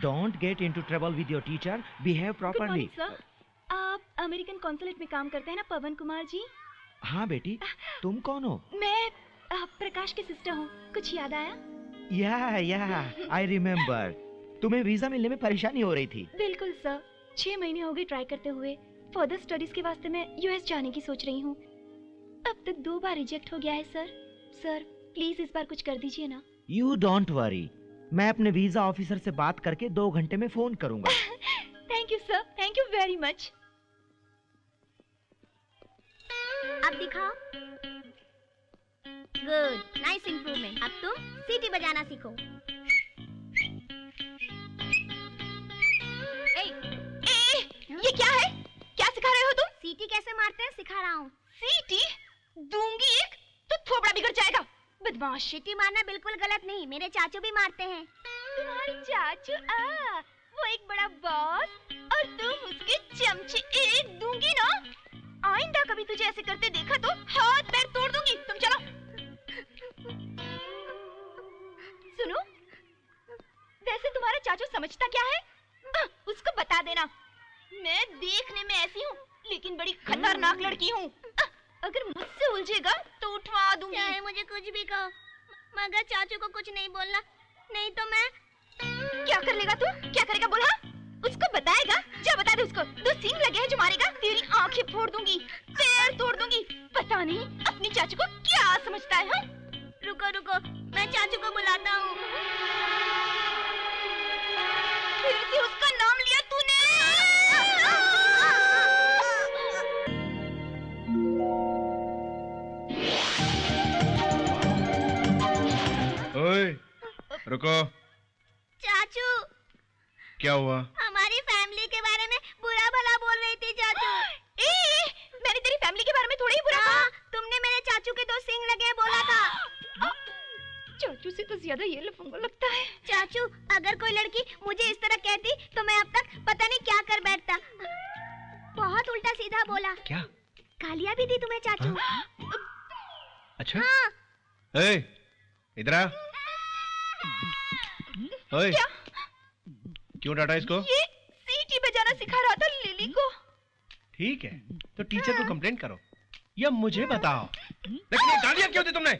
Don't get into trouble with your teacher. Behave good properly. Morning sir. आप American consulate में काम करते हैं ना पवन कुमार जी? हाँ बेटी, तुम कौन हो? मैं प्रकाश की सिस्टर हूँ। कुछ याद आया? या आई रिमेम्बर। तुम्हें वीजा मिलने में परेशानी हो रही थी। बिल्कुल सर, 6 महीने हो गए ट्राई करते हुए। फर्दर स्टडीज के वास्ते मैं यूएस जाने की सोच रही हूँ। अब तक 2 बार रिजेक्ट हो गया है सर। सर प्लीज इस बार कुछ कर दीजिए ना। You don't worry. मैं अपने वीजा ऑफिसर से बात करके 2 घंटे में फोन करूंगा। Thank you sir, thank you very much. अब दिखाओ। Good, nice improvement. अब तुम सीटी बजाना सीखो। ये क्या है? क्या सिखा रहे हो तुम? सीटी कैसे मारते हैं सिखा रहा हूँ। सीटी दूंगी एक तो थोबड़ा बिगड़ जाएगा। बदमाश। सीटी मारना बिल्कुल गलत नहीं, मेरे चाचू भी मारते हैं। तुम्हारे चाचू? वो एक बड़ा बॉस और तुम उसके चमचे। एक दूंगी ना, आइंदा कभी तुझे ऐसे करते देखा तो हाथ पैर तोड़ दूंगी। तुम चलो। सुनो, वैसे तुम्हारा चाचू समझता क्या है? उसको बता देना। मैं देखने में ऐसी हूँ लेकिन बड़ी खतरनाक लड़की हूँ। अगर मुझसे उलझेगा तो उठवा दूंगी। चाहे मुझे कुछ भी कहो, मगर चाचू को कुछ नहीं बोलना, नहीं तो मैं। क्या कर लेगा तू? क्या करेगा बोला? उसको बताएगा? जा बता दे उसको। 2 सींग लगे हैं जो मारेगा, तेरी आंखें फोड़ दूंगी, पैर तोड़ दूंगी। पता नहीं अपनी चाचू को क्या समझता है। रुको रुको, मैं चाचू को बुलाता हूँ। फिर से उसका नाम लिया तूने। ओए, रुको। चाचू, क्या हुआ? हमारी फैमिली के बारे में बुरा भला बोल रही थी चाचू। मैंने तेरी फैमिली के बारे में थोड़ा ही बुरा कहा। तुमने मेरे चाचू के 2 सींग लगे बोला था। चाचू से तो ज्यादा ये लफंगा लगता है। चाचू, अगर कोई लड़की मुझे इस तरह कहती तो मैं अब तक पता नहीं क्या कर बैठता। बहुत उल्टा सीधा बोला। क्या? गालियाँ भी दी तुम्हें चाचू। अच्छा? हाँ। ए, इधर आ। ओए, क्या? क्यों डांटा इसको? ये सीटी बजाना सिखा रहा था लिली को। ठीक है, तो टीचर को कंप्लेंट करो या मुझे बताओ। लेकिन ये गालियाँ क्यों दी तुमने?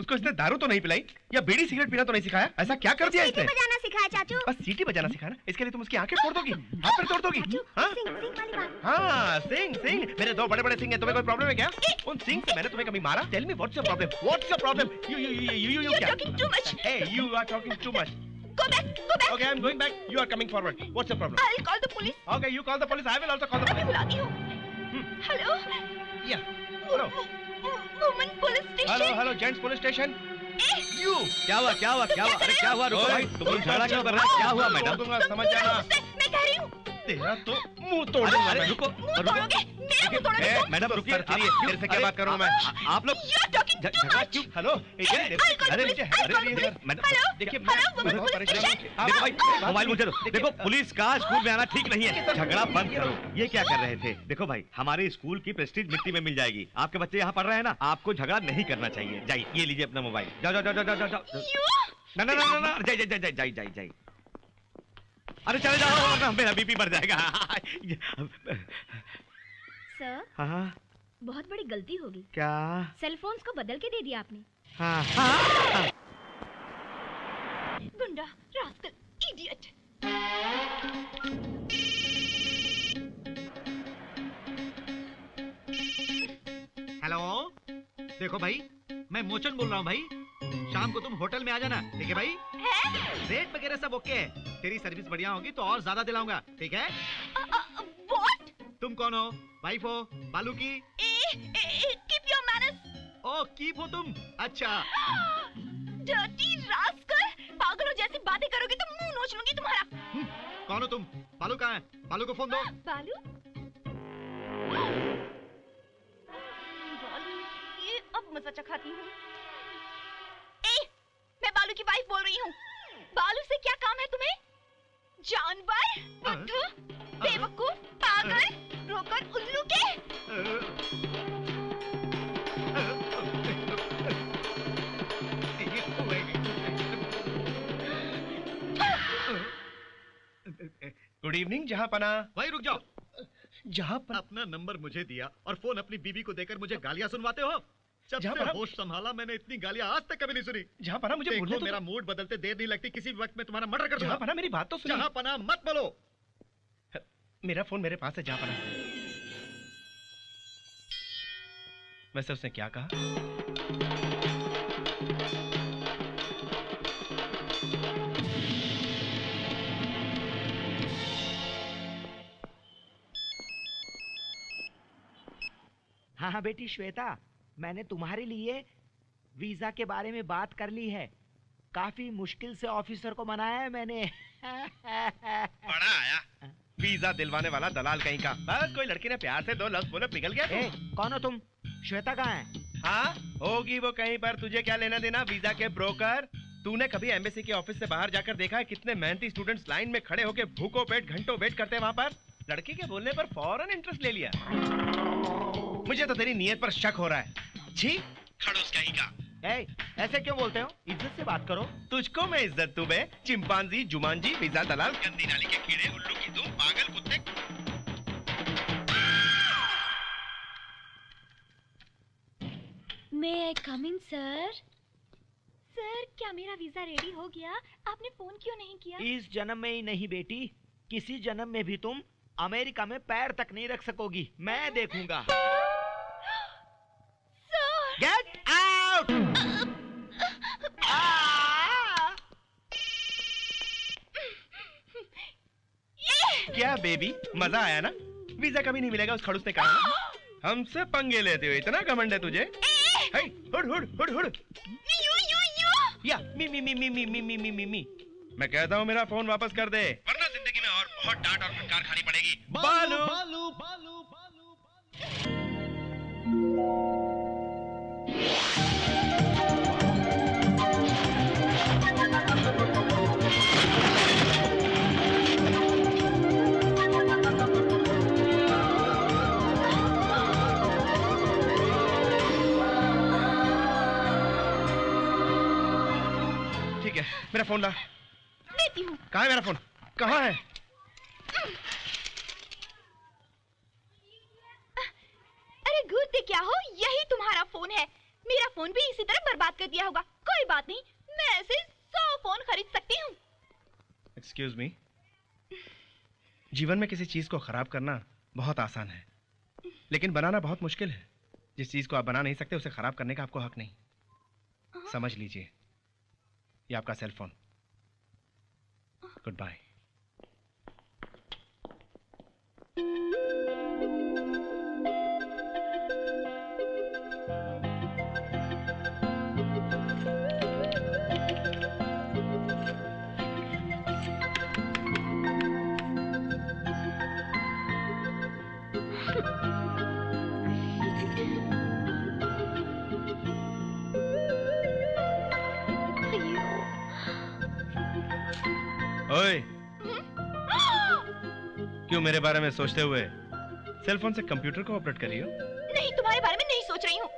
उसको इसने दारू तो नहीं पिलाई या बीड़ी सिगरेट पीना तो नहीं सिखाया? ऐसा क्या कर दिया इसने? सीटी बजाना सिखाया चाचू। बस सीटी बजाना सिखाया ना? इसके लिए तुम उसकी आंखें फोड़ दोगी, हाथ पैर तोड़ दोगी? हाँ? सिंग वाली बात। हाँ, सिंग सिंग। मेरे 2 बड़े-बड़े सिंग हैं, तुम्हें कोई प्रॉब्लम है क्या? उन सिंग से मैंने तुम्हें कभी मारा? Tell me what's your problem? What's your problem? You You're क्या? talking too much. Hey, you are talking too much. Go back, go back. Okay, I'm going back. You are coming forward. What's your problem? I'll call the police. Okay, you call the police. I will also call the अभी police. बुलाती हूँ। Hello. Yeah. Hello. Woman police station. Hello, gents police station. You. क्या हुआ क्या हुआ क्या हुआ? अरे क्या हुआ? रुको भाई, तुम लोग झगड़ा क्यों कर रहे हैं? क्या हुआ मैडम? दूंगा, समझ जाना। मैं कह रही हूँ। तेरा तो मुंह तोड़ दूंगा अरे मैं। रुको मुंह रुको। तोड़ोगे? मेरा मुंह तोड़ोगे तुम? मैडम रुकिए। तेरे से क्या बात करूं मैं? आप लोग You're talking too झगड़ा much. क्यों? Hello, I'll call the police. I'll call the police. Madam, hello, देखिए, हेलो, मैं वुमन बहुत पुलिस परेशान स्टेशन। हूं। देखो भाई, मोबाइल मुझे दो। देखिए, देखो पुलिस का स्कूल में आना ठीक नहीं है। झगड़ा बंद करो। ये क्या कर रहे थे? देखो भाई, हमारे स्कूल की प्रेस्टीज मिट्टी में मिल जाएगी। आपके बच्चे यहाँ पढ़ रहे हैं ना, आपको झगड़ा नहीं करना चाहिए। जाइए, ये लीजिए अपना मोबाइल। जाओ जाओ जाओ जाओ जाओ। ना ना ना ना, जाइए। अरे चले जाओ वरना मेरा बीपी बढ़ जाएगा। सर, हाँ, बहुत बड़ी गलती होगी। क्या? सेल फोन्स को बदल के दे दिया आपने। हाँ। गुंडा, रास्कल, इडियट। हेलो, देखो भाई, मैं मोचन बोल रहा हूँ भाई। शाम को तुम होटल में आ जाना, ठीक है भाई? रेट वगैरह सब ओके है। तेरी सर्विस बढ़िया होगी तो और ज्यादा दिलाऊंगा, ठीक है? What? तुम कौन हो? वाइफ हो? बालू की? Keep your manners. ओ, कीप हो तुम? अच्छा। Dirty rascal. पागलों जैसी बातें करोगे तो मुंह नोच लूंगी तुम्हारा। कौन हो तुम? बालू कहाँ है? बालू को फोन दो। बालू? बालू, ये अब मजा चखाती हूँ। मैं बालू की वाइफ बोल रही हूँ। बालू से क्या काम है तुम्हें? जानवर, बुद्धू, बेवकूफ, पागल, रोकर उल्लू के। गुड इवनिंग जहांपना। भाई रुक जाओ। जहांपना अपना नंबर मुझे दिया और फोन अपनी बीवी को देकर मुझे गालियां सुनवाते हो। जब से जहांपना होश संभाला मैंने इतनी गालियां आज तक कभी नहीं सुनी। जहांपना मुझे बोलने देखो तो मेरा मूड बदलते देर नहीं लगती, किसी भी वक्त में तुम्हारा मर्डर कर दूंगा। जहांपना मेरी बात तो सुनिए। जहांपना मत बोलो। मेरा फोन मेरे पास है जहांपना। वैसे उसने क्या कहा? हाँ हाँ बेटी श्वेता, मैंने तुम्हारे लिए वीजा के बारे में बात कर ली है। काफी मुश्किल से ऑफिसर को मनाया है मैंने। बड़ा आया वीजा दिलवाने वाला दलाल कहीं का। बस कोई लड़की ने प्यार से 2 लफ्ज बोले पिघल गया। ए, कौन हो तुम? श्वेता कहाँ है? हाँ होगी वो कहीं पर, तुझे क्या लेना देना वीजा के ब्रोकर। तूने कभी एम्बेसी के ऑफिस से बाहर जाकर देखा है कितने मेहनती स्टूडेंट्स लाइन में खड़े होकर भूखों पेट घंटों वेट करते हैं वहां पर? लड़की के बोलने पर फौरन इंटरेस्ट ले लिया। मुझे तो तेरी नीयत पर शक हो रहा है। छी खड़ूस कहीं का। ए, ऐसे क्यों बोलते हो? इज्जत से बात करो। तुझको मैं इज्जत दूं बे? चिंपांजी, जुमानजी, वीजा दलाल, गंदी नाली के कीड़े, उल्लू की तुम, पागल कुत्ते। मे आई कम इन सर? सर क्या मेरा वीजा रेडी हो गया? आपने फोन क्यों नहीं किया? इस जन्म में ही नहीं बेटी, किसी जन्म में भी तुम अमेरिका में पैर तक नहीं रख सकोगी। मैं देखूंगा। Get out! क्या बेबी मजा आया ना? वीजा कभी नहीं मिलेगा उस खड़ूस ने कहा। हमसे पंगे लेते हो, इतना घमंड है तुझे? हे, हुड हुड हुड हुड। या मी मी मी मी मी मी मी मी मी मी। मैं कहता हूँ मेरा फोन वापस कर दे, वरना जिंदगी में और बहुत डांट और फटकार खानी पड़ेगी। बालू बालू बालू बालू। ठीक है, मेरा फोन ला। देती हूँ। कहाँ है मेरा फोन? कहाँ है? अरे घूरते क्या हो, यही तुम्हारा फोन है। मेरा फोन भी इसी तरह बर्बाद कर दिया होगा। कोई बात नहीं, मैं ऐसे 100 फोन खरीद सकती हूँ। Excuse me. जीवन में किसी चीज को खराब करना बहुत आसान है, लेकिन बनाना बहुत मुश्किल है। जिस चीज को आप बना नहीं सकते उसे खराब करने का आपको हक नहीं। समझ लीजिए, ये आपका सेल फोन। Good bye. ओए, क्यों मेरे बारे में सोचते हुए सेल फोन से कंप्यूटर को ऑपरेट कर रही हो? नहीं, तुम्हारे बारे में नहीं सोच रही हूँ।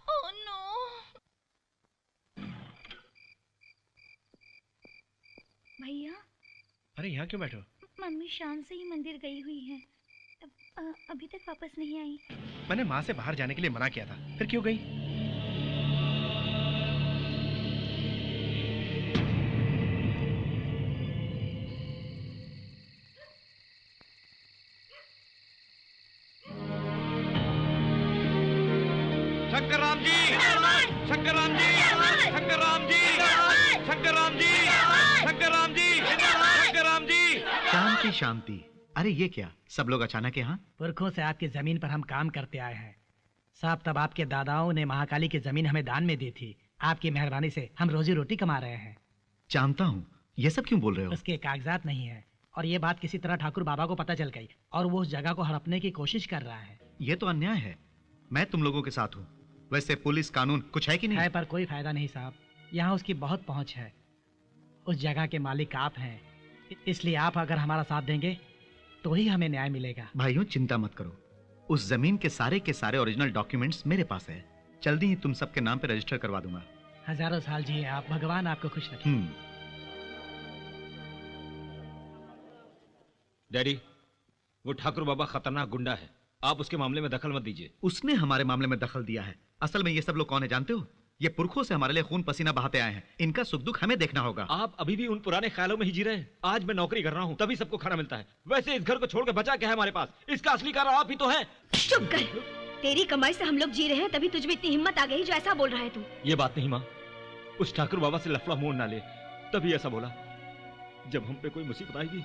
Oh no. भैया, अरे यहाँ क्यों बैठो? मम्मी शाम से ही मंदिर गई हुई है। अभी तक वापस नहीं आई। मैंने माँ से बाहर जाने के लिए मना किया था, फिर क्यों गई? शंकरराम जी, शंकरराम जी, शंकरराम जी, शंकरराम जी, शंकरराम जी, शंकरराम जी। शांति शांति। अरे ये क्या, सब लोग अचानक यहाँ? पुरखों से आपकी जमीन पर हम काम करते आए हैं साहब। तब आपके दादाओं ने महाकाली की जमीन हमें दान में दी थी। आपकी मेहरबानी से हम रोजी रोटी कमा रहे हैं। जानता हूँ, ये सब क्यों बोल रहे हो? उसके कागजात नहीं है और ये बात किसी तरह ठाकुर बाबा को पता चल गई और वो उस जगह को हड़पने की कोशिश कर रहा है। ये तो अन्याय है। मैं तुम लोगों के साथ हूँ। वैसे पुलिस कानून कुछ है कि नहीं? है, पर कोई फायदा नहीं साहब। यहाँ उसकी बहुत पहुँच है। उस जगह के मालिक आप हैं, इसलिए आप अगर हमारा साथ देंगे तो ही हमें न्याय मिलेगा। भाइयों चिंता मत करो, उस जमीन के सारे ओरिजिनल डॉक्यूमेंट्स मेरे पास है। जल्दी ही तुम सबके नाम पे रजिस्टर करवा दूंगा। हजारों साल जिए आप, भगवान आपको खुश रखे। डैडी, वो ठाकुर बाबा खतरनाक गुंडा है, आप उसके मामले में दखल मत दीजिए। उसने हमारे मामले में दखल दिया है। असल में ये सब लोग कौन है जानते हो? ये पुरखों से हमारे लिए खून पसीना बहाते आए हैं। इनका सुख दुख हमें देखना होगा। आप अभी भी उन पुराने ख्यालों में ही जी रहे हैं। आज मैं नौकरी कर रहा हूँ, तभी सबको खाना मिलता है। वैसे इस घर को छोड़कर बचा क्या है हमारे पास? इसका असली कारण आप ही तो हैं। चुप कर। तेरी कमाई से हम लोग जी रहे हैं, तभी तुझ में इतनी हिम्मत आ गई जो ऐसा बोल रहा है तू। ये बात नहीं माँ, उस ठाकुर बाबा से लफड़ा मोड़ ना ले, तभी ऐसा बोला। जब हम पे कोई मुसीबत आएगी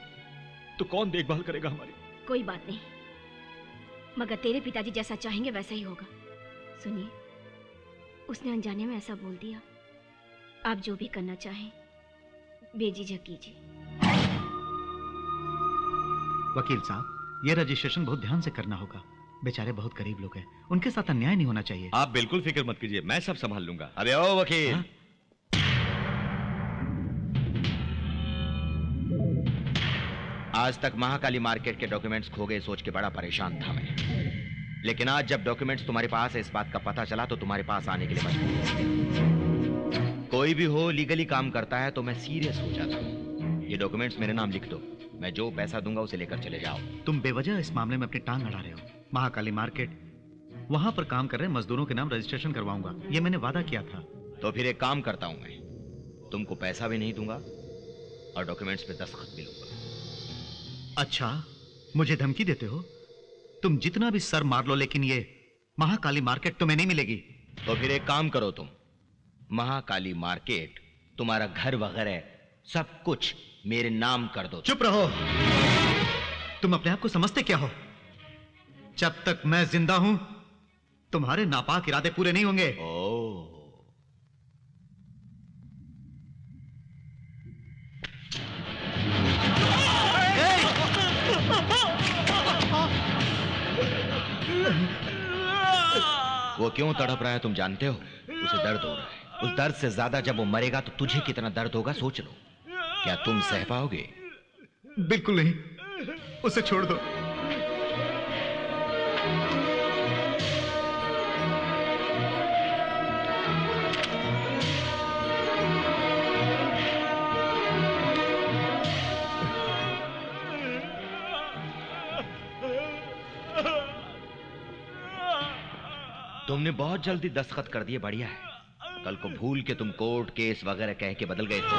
तो कौन देखभाल करेगा हमारी? कोई बात नहीं, मगर तेरे पिताजी जैसा चाहेंगे वैसा ही होगा। सुनिए, उसने अनजाने में ऐसा बोल दिया। आप जो भी करना चाहें बेझिझक कीजिए। वकील साहब, ये रजिस्ट्रेशन बहुत ध्यान से करना होगा। बेचारे बहुत गरीब लोग हैं, उनके साथ अन्याय नहीं होना चाहिए। आप बिल्कुल फिक्र मत कीजिए, मैं सब संभाल लूंगा। अरे ओ वकील। हाँ? आज तक महाकाली मार्केट के डॉक्यूमेंट्स खो गए सोच के बड़ा परेशान था मैं, लेकिन आज जब डॉक्यूमेंट्स तुम्हारे पास है इस बात का पता चला तो तुम्हारे पास आने के लिए मजबूर। कोई भी हो लीगली काम करता है तो मैं सीरियस हो जाता हूँ। ये डॉक्यूमेंट्स मेरे नाम लिख दो, मैं जो पैसा दूंगा उसे लेकर चले जाओ। तुम बेवजह इस मामले में अपनी टांग अड़ा रहे हो। महाकाली मार्केट, वहां पर काम कर रहे मजदूरों के नाम रजिस्ट्रेशन करवाऊंगा, ये मैंने वादा किया था। तो फिर एक काम करता हूं, मैं तुमको पैसा भी नहीं दूंगा और डॉक्यूमेंट्स पे दस्तखत भी लूंगा। अच्छा, मुझे धमकी देते हो? तुम जितना भी सर मार लो, लेकिन ये महाकाली मार्केट तुम्हें नहीं मिलेगी। तो फिर एक काम करो, तुम महाकाली मार्केट, तुम्हारा घर वगैरह सब कुछ मेरे नाम कर दो। चुप रहो। तुम अपने आप को समझते क्या हो? जब तक मैं जिंदा हूं तुम्हारे नापाक इरादे पूरे नहीं होंगे। ओह, वो क्यों तड़प रहा है तुम जानते हो? उसे दर्द हो रहा है। उस दर्द से ज्यादा जब वो मरेगा तो तुझे कितना दर्द होगा सोच लो। क्या तुम सह पाओगे? बिल्कुल नहीं, उसे छोड़ दो। तुमने बहुत जल्दी दस्तखत कर दिए, बढ़िया है। कल को भूल के तुम कोर्ट केस वगैरह कह के बदल गए तो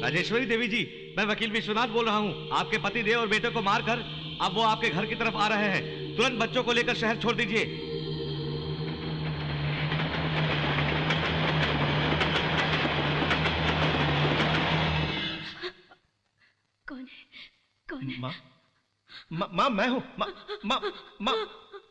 राजेश्वरी देवी जी, मैं वकील विश्वनाथ बोल रहा हूँ। आपके पति देव और बेटे को मारकर अब वो आपके घर की तरफ आ रहे हैं। तुरंत बच्चों को लेकर शहर छोड़ दीजिए। कौन है? कौन है? माँ, माँ मैं हूँ। माँ, माँ, माँ,